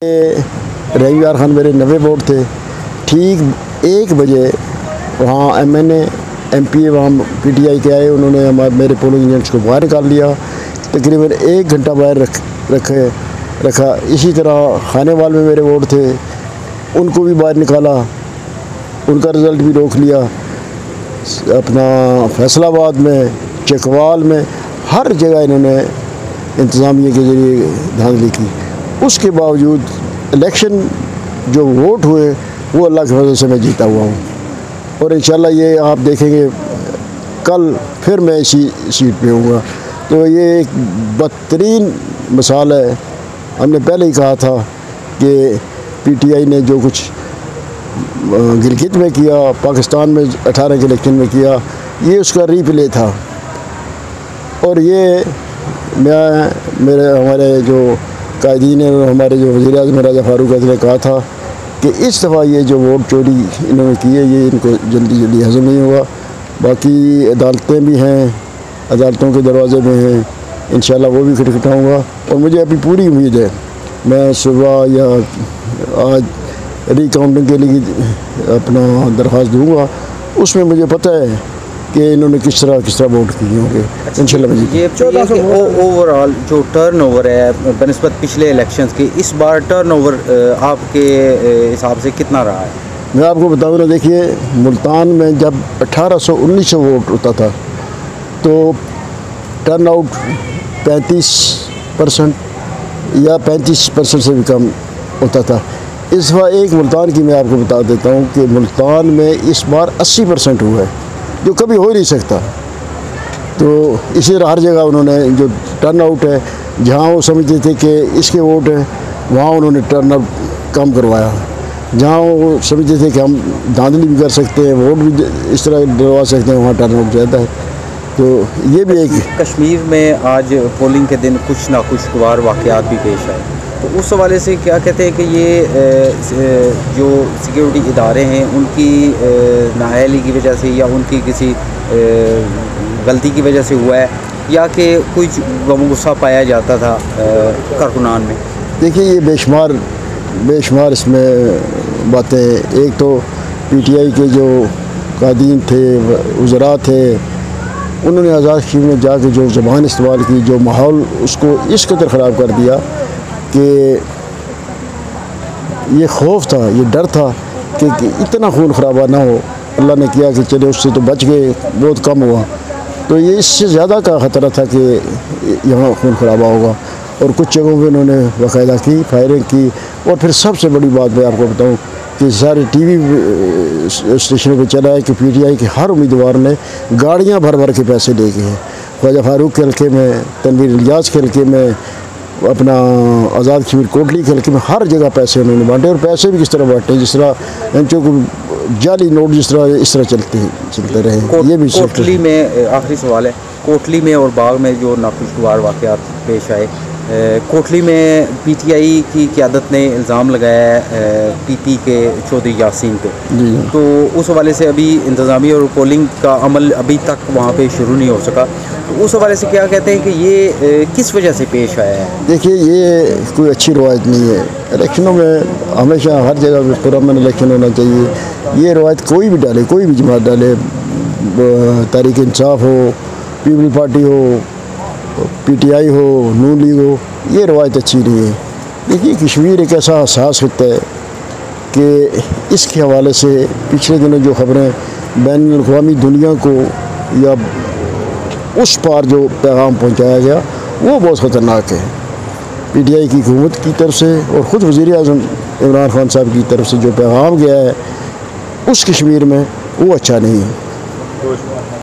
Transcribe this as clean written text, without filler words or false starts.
رحیم یار خان میرے 90 ووٹ تھے. ٹھیک 1 بجے وہاں ایم پی وہاں PTI کے آئے, انہوں نے میرے پولنگ ایجنٹس کو باہر نکال لیا. تقریباً 1 گھنٹہ باہر رکھا. اسی طرح خانے وال میں میرے ووٹ تھے, ان کو بھی باہر نکالا, ان کا رزلٹ بھی روک لیا. اپنا فیصل آباد میں, چکوال میں, ہر جگہ انہوں نے انتظامیہ کے ذریعے دھاندلی کی. اس کے باوجود الیکشن جو ووٹ ہوئے وہ اللہ کی فضل سے میں جیتا ہوا ہوں, اور انشاءاللہ یہ آپ دیکھیں گے کل پھر میں اسی سیٹ پہ ہوں گا. تو یہ ایک بدترین مثال ہے. ہم نے پہلے ہی کہا تھا کہ PTI نے جو کچھ گلگت میں کیا, پاکستان میں 18 کے الیکشن میں کیا, یہ اس کا ری پلے تھا. اور یہ ہمارے جو قائدین ہیں, ہمارے جو وزیر اعظم راجہ فاروق نے کہا تھا کہ اس دفعہ یہ جو ووٹ چوری انہوں نے کی ہے یہ ان کو جلدی ہضم نہیں ہوا. باقی عدالتیں بھی ہیں, عدالتوں کے دروازے میں ہیں, انشاءاللہ وہ بھی کھٹکھٹاؤں گا. اور مجھے ابھی پوری امید ہے, میں صبح یا آج ری کاؤنٹنگ کے لیے اپنا درخواست دوں گا. اس میں مجھے پتہ ہے کہ انہوں نے کس طرح ووٹ کیے ہوں گے انشاءاللہ. یہ اوور آل جو ٹرن اوور ہے بنسبت پچھلے الیکشنز کے, اس بار ٹرن اوور آپ کے حساب سے کتنا رہا ہے؟ میں آپ کو بتاؤں نا, دیکھیے ملتان میں جب 1800-1900 ووٹ ہوتا تھا تو ٹرن آؤٹ 35% یا 35% سے بھی کم ہوتا تھا. اس دفعہ ایک ملتان کی میں آپ کو بتا دیتا ہوں کہ ملتان میں اس بار 80% ہوا ہے, جو کبھی ہو ہی نہیں سکتا. تو اسی طرح ہر جگہ انہوں نے جو ٹرن آؤٹ ہے, جہاں وہ سمجھتے تھے کہ اس کے ووٹ ہیں وہاں انہوں نے ٹرن آؤٹ کم کروایا. جہاں وہ سمجھتے تھے کہ ہم دھاندلی بھی کر سکتے ہیں, ووٹ بھی اس طرح ڈلوا سکتے ہیں, وہاں ٹرن آؤٹ زیادہ ہے. تو یہ بھی ایک کشمیر میں آج پولنگ کے دن کچھ ناخوشگوار واقعات بھی پیش آئے, تو اس حوالے سے کیا کہتے ہیں کہ یہ جو سیکیورٹی ادارے ہیں ان کی نااہلی کی وجہ سے یا ان کی کسی غلطی کی وجہ سے ہوا ہے, یا کہ کچھ غم و غصہ پایا جاتا تھا کارکنان میں؟ دیکھیے یہ بے شمار اس میں باتیں. ایک تو PTI کے جو قائدین تھے, وزراء تھے, انہوں نے آزاد کشمیر میں جا کے جو زبان استعمال کی, جو ماحول اس کو اس قدر خراب کر دیا کہ یہ خوف تھا, یہ ڈر تھا کہ اتنا خون خرابہ نہ ہو. اللہ نے کیا کہ چلے اس سے تو بچ گئے, بہت کم ہوا. تو یہ اس سے زیادہ کا خطرہ تھا کہ یہاں خون خرابہ ہوگا. اور کچھ جگہوں پہ انہوں نے باقاعدہ کی, فائرنگ کی. اور پھر سب سے بڑی بات میں آپ کو بتاؤں کہ سارے TV اسٹیشنوں پہ چلا ہے کہ PTI کے ہر امیدوار نے گاڑیاں بھر کے پیسے لے گئے ہیں. خواجہ فاروق کے حلقے میں, تنویر الیاس کے حلقے میں, اپنا آزاد کشمیر کوٹلی کے حلقے میں, ہر جگہ پیسے انہوں نے بانٹے. اور پیسے بھی کس طرح بانٹے, جس طرح کو جعلی نوٹ اس طرح چلتے رہے. یہ بھی کوٹلی میں آخری سوال ہے, کوٹلی میں اور باغ میں جو ناخوشگوار واقعات پیش آئے, کوٹلی میں PTI کی قیادت نے الزام لگایا ہے PP کے چودھری یاسین پہ, تو اس حوالے سے ابھی انتظامیہ اور پولنگ کا عمل ابھی تک وہاں پہ شروع نہیں ہو سکا, تو اس حوالے سے کیا کہتے ہیں کہ یہ کس وجہ سے پیش آیا ہے؟ دیکھیے یہ کوئی اچھی روایت نہیں ہے. الیکشنوں میں ہمیشہ ہر جگہ پہ پرامن الیکشن ہونا چاہیے. یہ روایت کوئی بھی ڈالے, کوئی بھی جماعت ڈالے, تحریک انصاف ہو, پیپل پارٹی ہو, PTI ہو, نون لیگ ہو, یہ روایت اچھی نہیں ہے. دیکھیے کشمیر ایک ایسا حساس خطہ ہے کہ اس کے حوالے سے پچھلے دنوں جو خبریں بین الاقوامی دنیا کو یا اس پار جو پیغام پہنچایا گیا وہ بہت خطرناک ہے. PTI کی حکومت کی طرف سے اور خود وزیر اعظم عمران خان صاحب کی طرف سے جو پیغام گیا ہے اس کشمیر میں وہ اچھا نہیں ہے.